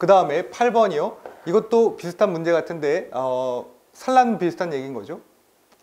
그 다음에 8번이요. 이것도 비슷한 문제 같은데 산란 비슷한 얘기인 거죠.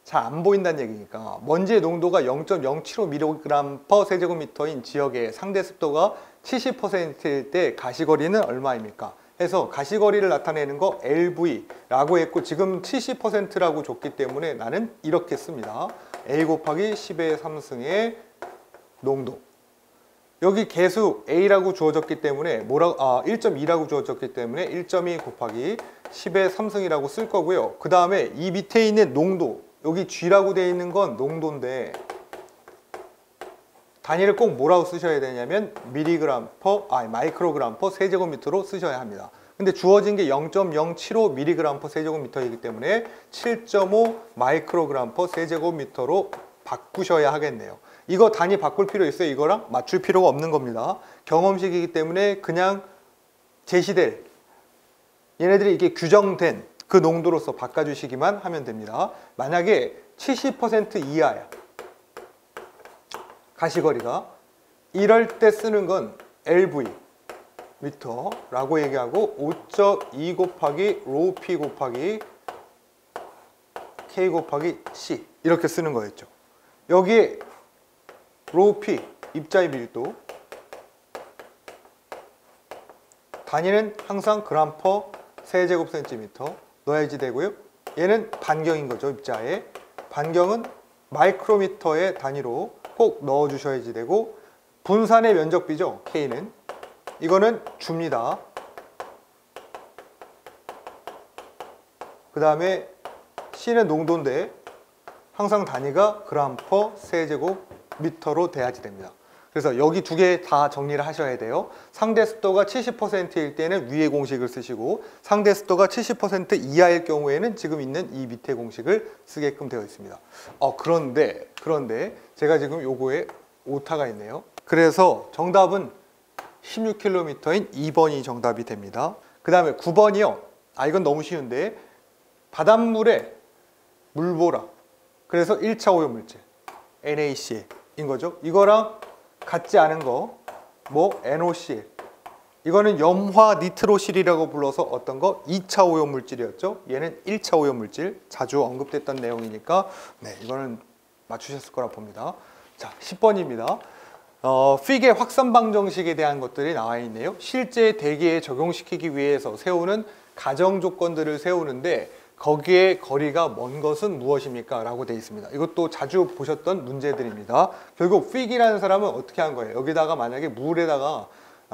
잘 안 보인다는 얘기니까 먼지의 농도가 0.075mg/세 세제곱미터인 지역의 상대 습도가 70%일 때 가시거리는 얼마입니까? 해서 가시거리를 나타내는 거 LV라고 했고 지금 70%라고 줬기 때문에 나는 이렇게 씁니다. A 곱하기 10의 3승의 농도. 여기 계수 A라고 주어졌기 때문에 1.2라고 주어졌기 때문에 1.2 곱하기 10의 3승이라고 쓸 거고요. 그 다음에 이 밑에 있는 농도, 여기 G라고 되어 있는 건 농도인데 단위를 꼭 뭐라고 쓰셔야 되냐면 마이크로그램 퍼 세제곱미터로 쓰셔야 합니다. 근데 주어진 게 0.075mg 퍼 세제곱미터이기 때문에 7.5 마이크로그램 퍼 세제곱미터로 바꾸셔야 하겠네요. 이거 단위 바꿀 필요 있어요? 이거랑 맞출 필요가 없는 겁니다. 경험식이기 때문에 그냥 제시될 얘네들이 이게 규정된 그 농도로서 바꿔주시기만 하면 됩니다. 만약에 70% 이하야 가시거리가 이럴 때 쓰는 건 LV 미터라고 얘기하고 5.2 곱하기 로우 P 곱하기 K 곱하기 C 이렇게 쓰는 거였죠. 여기에 로우 P 입자의 밀도 단위는 항상 그램 퍼 세제곱 센티미터 넣어야지 되고요. 얘는 반경인 거죠. 입자의 반경은 마이크로미터의 단위로 꼭 넣어 주셔야지 되고 분산의 면적비죠. K는 이거는 줍니다. 그 다음에 C는 농도인데 항상 단위가 그램 퍼 세제곱 미터로 돼야지 됩니다. 그래서 여기 두 개 다 정리를 하셔야 돼요. 상대 습도가 70%일 때는 위의 공식을 쓰시고 상대 습도가 70% 이하일 경우에는 지금 있는 이 밑에 공식을 쓰게끔 되어 있습니다. 그런데 제가 지금 요거에 오타가 있네요. 그래서 정답은 16km인 2번이 정답이 됩니다. 그 다음에 9번이요. 이건 너무 쉬운데 바닷물에 물보라. 그래서 1차 오염물질 NaCl인 거죠. 이거랑 같지 않은 거 뭐 NOCl. 이거는 염화 니트로실이라고 불러서 어떤 거 2차 오염물질이었죠. 얘는 1차 오염물질. 자주 언급됐던 내용이니까 네, 이거는 맞추셨을 거라 봅니다. 자, 10번입니다. 픽의 확산 방정식에 대한 것들이 나와 있네요. 실제 대기에 적용시키기 위해서 세우는 가정 조건들을 세우는데 거기에 거리가 먼 것은 무엇입니까? 라고 되어 있습니다. 이것도 자주 보셨던 문제들입니다. 결국 픽이라는 사람은 어떻게 한 거예요? 여기다가 만약에 물에다가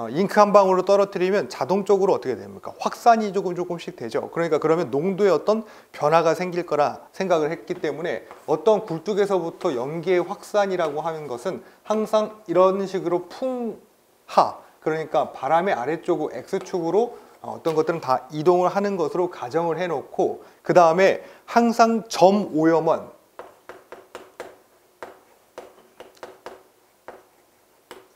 잉크 한 방울로 떨어뜨리면 자동적으로 어떻게 됩니까? 확산이 조금씩 되죠. 그러니까 그러면 농도에 어떤 변화가 생길 거라 생각을 했기 때문에 어떤 굴뚝에서부터 연기의 확산이라고 하는 것은 항상 이런 식으로 풍하, 그러니까 바람의 아래쪽으로 X축으로 어떤 것들은 다 이동을 하는 것으로 가정을 해놓고 그 다음에 항상 점 오염원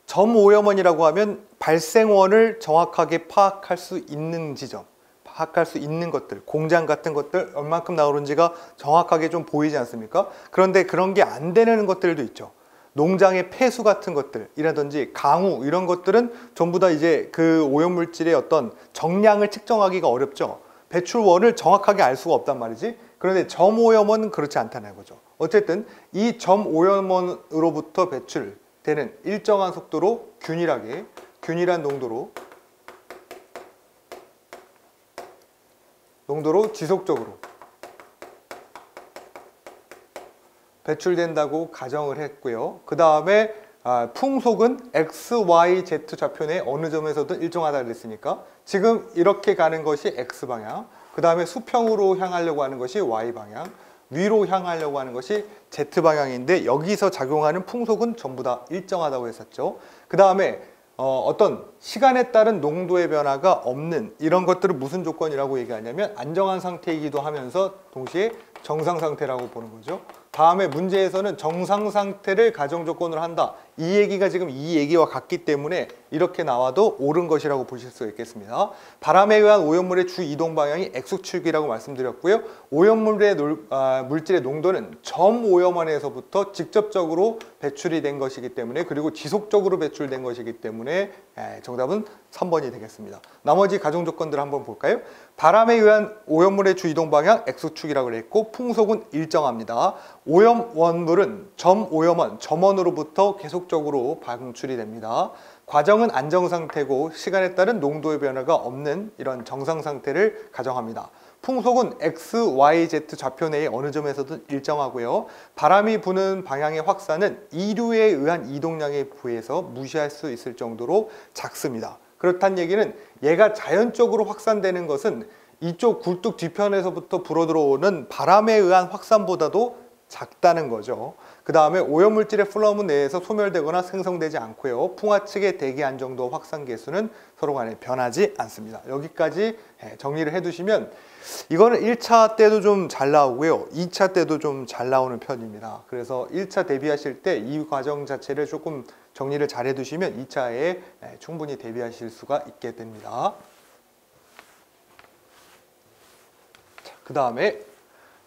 점 오염원이라고 하면 발생원을 정확하게 파악할 수 있는 지점, 파악할 수 있는 것들, 공장 같은 것들 얼만큼 나오는지가 정확하게 좀 보이지 않습니까? 그런데 그런 게 안 되는 것들도 있죠. 농장의 폐수 같은 것들이라든지 강우 이런 것들은 전부 다 이제 그 오염물질의 어떤 정량을 측정하기가 어렵죠. 배출원을 정확하게 알 수가 없단 말이지. 그런데 점오염원은 그렇지 않다는 거죠. 어쨌든 이 점오염원으로부터 배출되는 일정한 속도로 균일한 농도로 지속적으로 배출된다고 가정을 했고요. 그 다음에 풍속은 X, Y, Z 좌표 내 어느 점에서든 일정하다 그랬으니까 지금 이렇게 가는 것이 X방향, 그 다음에 수평으로 향하려고 하는 것이 Y방향, 위로 향하려고 하는 것이 Z방향인데 여기서 작용하는 풍속은 전부 다 일정하다고 했었죠. 그 다음에 어떤 시간에 따른 농도의 변화가 없는 이런 것들을 무슨 조건이라고 얘기하냐면 안정한 상태이기도 하면서 동시에 정상 상태라고 보는 거죠. 다음에 문제에서는 정상 상태를 가정 조건으로 한다. 이 얘기가 지금 이 얘기와 같기 때문에 이렇게 나와도 옳은 것이라고 보실 수 있겠습니다. 바람에 의한 오염물의 주 이동 방향이 X축이라고 말씀드렸고요. 오염물의 물질의 농도는 점 오염원에서부터 직접적으로 배출이 된 것이기 때문에, 그리고 지속적으로 배출된 것이기 때문에 정답은 3번이 되겠습니다. 나머지 가정 조건들 한번 볼까요? 바람에 의한 오염물의 주 이동 방향 X축이라고 했고, 풍속은 일정합니다. 오염원물은 점 오염원, 점원으로부터 계속적으로 방출이 됩니다. 과정은 안정 상태고 시간에 따른 농도의 변화가 없는 이런 정상 상태를 가정합니다. 풍속은 X, Y, Z 좌표 내의 어느 점에서든 일정하고요. 바람이 부는 방향의 확산은 이류에 의한 이동량에 비해서 무시할 수 있을 정도로 작습니다. 그렇다는 얘기는 얘가 자연적으로 확산되는 것은 이쪽 굴뚝 뒤편에서부터 불어들어오는 바람에 의한 확산보다도 작다는 거죠. 그 다음에 오염물질의 플러문 내에서 소멸되거나 생성되지 않고요. 풍화 측의 대기 안정도 확산 계수는 서로 간에 변하지 않습니다. 여기까지 정리를 해두시면 이거는 1차 때도 좀 잘 나오고요. 2차 때도 좀 잘 나오는 편입니다. 그래서 1차 대비하실 때 이 과정 자체를 조금 정리를 잘 해두시면 2차에 충분히 대비하실 수가 있게 됩니다. 그 다음에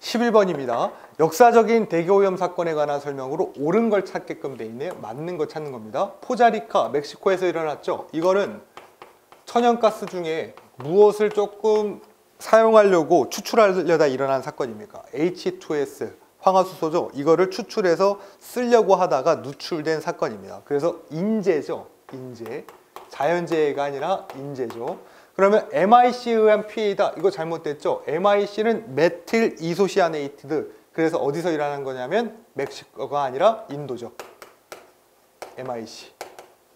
11번입니다. 역사적인 대기오염 사건에 관한 설명으로 옳은 걸 찾게끔 돼 있네요. 맞는 거 찾는 겁니다. 포자리카, 멕시코에서 일어났죠. 이거는 천연가스 중에 무엇을 조금 사용하려고 추출하려다 일어난 사건입니까? H2S, 황화수소죠. 이거를 추출해서 쓰려고 하다가 누출된 사건입니다. 그래서 인재죠. 인재. 자연재해가 아니라 인재죠. 그러면 MIC에 의한 피해이다. 이거 잘못됐죠. MIC는 메틸 이소시아네이티드. 그래서 어디서 일어난 거냐면 멕시코가 아니라 인도죠. MIC.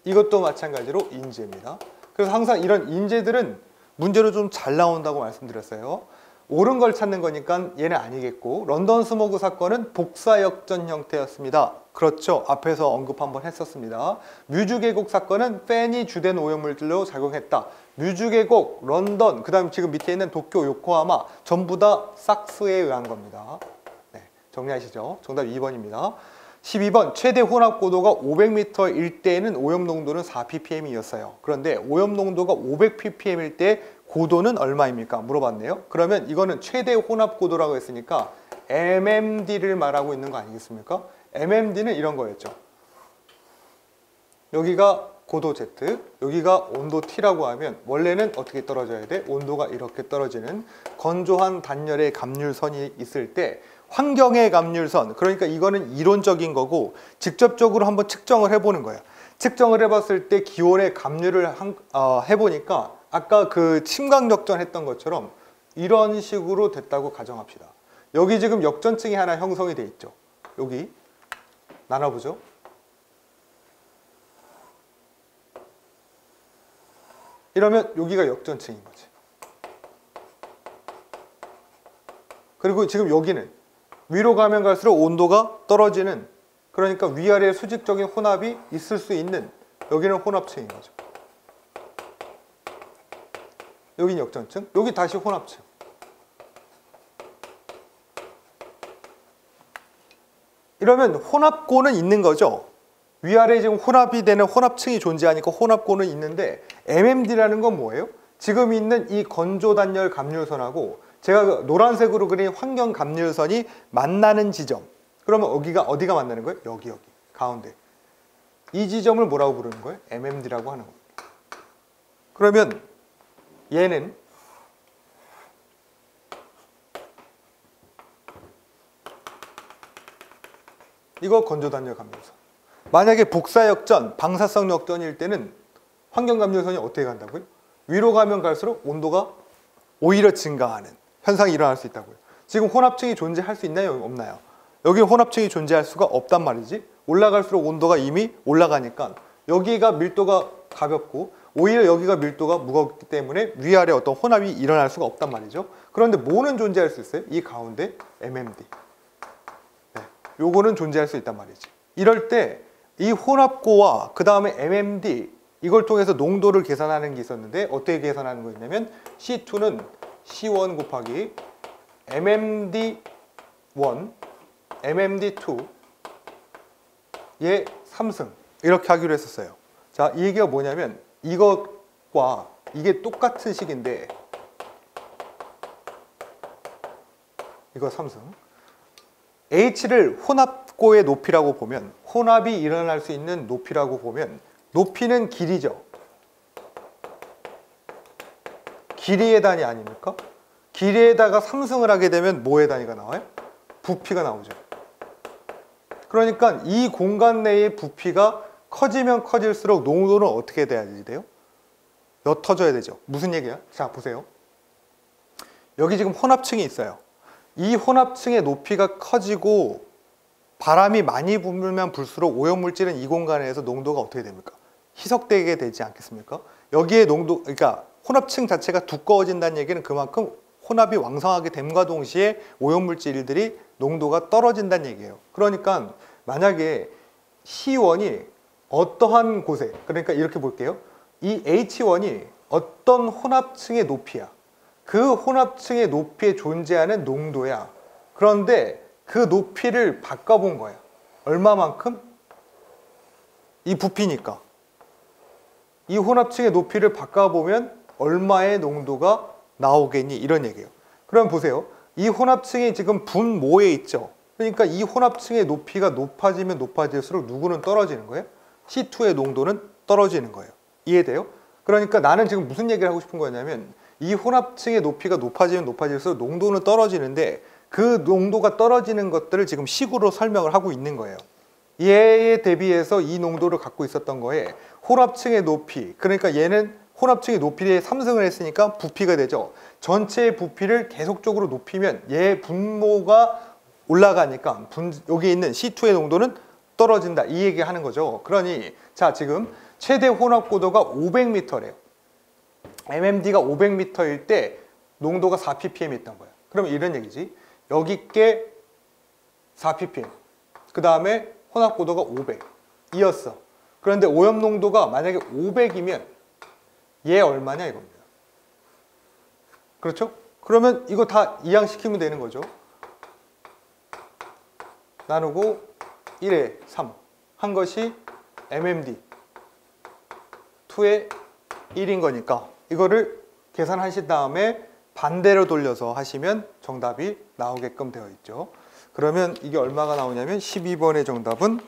이것도 마찬가지로 인재입니다. 그래서 항상 이런 인재들은 문제로 좀 잘 나온다고 말씀드렸어요. 옳은 걸 찾는 거니까 얘는 아니겠고, 런던 스모그 사건은 복사역전 형태였습니다. 그렇죠. 앞에서 언급 한번 했었습니다. 뮤즈 계곡 사건은 팬이 주된 오염물질로 작용했다. 뮤즈 계곡, 런던, 그 다음에 지금 밑에 있는 도쿄, 요코하마 전부 다 삭스에 의한 겁니다. 네, 정리하시죠. 정답 2번입니다. 12번, 최대 혼합 고도가 500m일 때에는 오염 농도는 4ppm이었어요. 그런데 오염 농도가 500ppm일 때 고도는 얼마입니까? 물어봤네요. 그러면 이거는 최대 혼합 고도라고 했으니까 MMD를 말하고 있는 거 아니겠습니까? MMD는 이런 거였죠. 여기가 고도 Z, 여기가 온도 T라고 하면 원래는 어떻게 떨어져야 돼? 온도가 이렇게 떨어지는 건조한 단열의 감률선이 있을 때 환경의 감률선, 그러니까 이거는 이론적인 거고 직접적으로 한번 측정을 해보는 거예요. 측정을 해봤을 때 기온의 감률을 해보니까 아까 그 침강역전 했던 것처럼 이런 식으로 됐다고 가정합시다. 여기 지금 역전층이 하나 형성이 돼 있죠. 여기 나눠보죠. 이러면 여기가 역전층인 거지. 그리고 지금 여기는 위로 가면 갈수록 온도가 떨어지는, 그러니까 위아래 수직적인 혼합이 있을 수 있는, 여기는 혼합층인 거죠. 여기는 역전층, 여기 다시 혼합층. 이러면 혼합고는 있는 거죠. 위아래 지금 혼합이 되는 혼합층이 존재하니까 혼합고는 있는데, MMD라는 건 뭐예요? 지금 있는 이 건조단열 감률선하고 제가 노란색으로 그린 환경 감률선이 만나는 지점. 그러면 여기가 어디가 만나는 거예요? 여기 가운데. 이 지점을 뭐라고 부르는 거예요? MMD라고 하는 겁니다. 그러면 얘는 이거 건조단열 감률선. 만약에 복사역전, 방사성 역전일 때는 환경 감률선이 어떻게 간다고요? 위로 가면 갈수록 온도가 오히려 증가하는 현상이 일어날 수 있다고요. 지금 혼합층이 존재할 수 있나요? 없나요? 여기 혼합층이 존재할 수가 없단 말이지. 올라갈수록 온도가 이미 올라가니까 여기가 밀도가 가볍고 오히려 여기가 밀도가 무겁기 때문에 위아래 어떤 혼합이 일어날 수가 없단 말이죠. 그런데 뭐는 존재할 수 있어요? 이 가운데 MMD. 네, 요거는 존재할 수 있단 말이지. 이럴 때 이 혼합고와 그 다음에 MMD, 이걸 통해서 농도를 계산하는 게 있었는데 어떻게 계산하는 거였냐면 C2는 C1 곱하기 MMD1, MMD2의 3승 이렇게 하기로 했었어요. 자, 이 얘기가 뭐냐면 이것과 이게 똑같은 식인데 이거 삼승. H를 혼합고의 높이라고 보면, 혼합이 일어날 수 있는 높이라고 보면 높이는 길이죠. 길이의 단위 아닙니까? 길이에다가 3승을 하게 되면 뭐의 단위가 나와요? 부피가 나오죠. 그러니까 이 공간 내의 부피가 커지면 커질수록 농도는 어떻게 돼야지 돼요? 옅어져야 되죠. 무슨 얘기야? 자, 보세요. 여기 지금 혼합층이 있어요. 이 혼합층의 높이가 커지고 바람이 많이 불면 불수록 오염물질은 이 공간에서 농도가 어떻게 됩니까? 희석되게 되지 않겠습니까? 여기에 농도, 그러니까 혼합층 자체가 두꺼워진다는 얘기는 그만큼 혼합이 왕성하게 됨과 동시에 오염물질들이 농도가 떨어진다는 얘기예요. 그러니까 만약에 C1이 어떠한 곳에, 그러니까 이렇게 볼게요. 이 H1이 어떤 혼합층의 높이야. 그 혼합층의 높이에 존재하는 농도야. 그런데 그 높이를 바꿔본 거야. 얼마만큼? 이 부피니까. 이 혼합층의 높이를 바꿔보면 얼마의 농도가 나오겠니? 이런 얘기예요. 그럼 보세요. 이 혼합층이 지금 분모에 있죠. 그러니까 이 혼합층의 높이가 높아지면 높아질수록 누구는 떨어지는 거예요? C2의 농도는 떨어지는 거예요. 이해돼요? 그러니까 나는 지금 무슨 얘기를 하고 싶은 거냐면 이 혼합층의 높이가 높아지면 높아질수록 농도는 떨어지는데 그 농도가 떨어지는 것들을 지금 식으로 설명을 하고 있는 거예요. 얘에 대비해서 이 농도를 갖고 있었던 거에 혼합층의 높이, 그러니까 얘는 혼합층의 높이에 3승을 했으니까 부피가 되죠. 전체의 부피를 계속적으로 높이면 얘 분모가 올라가니까 여기 있는 C2의 농도는 떨어진다. 이 얘기 하는 거죠. 그러니 자, 지금 최대 혼합 고도가 500m래요. MMD가 500m일 때 농도가 4ppm 있던 거야. 그럼 이런 얘기지. 여기 게 4ppm. 그 다음에 혼합 고도가 500 이었어. 그런데 오염 농도가 만약에 500이면 얘 얼마냐 이겁니다. 그렇죠? 그러면 이거 다 이항시키면 되는 거죠. 나누고 1에 3 한 것이 MMD 2의 1인 거니까 이거를 계산하신 다음에 반대로 돌려서 하시면 정답이 나오게끔 되어 있죠. 그러면 이게 얼마가 나오냐면 12번의 정답은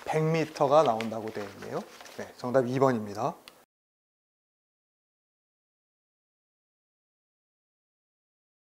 100m가 나온다고 되어 있네요. 네, 정답 2번입니다.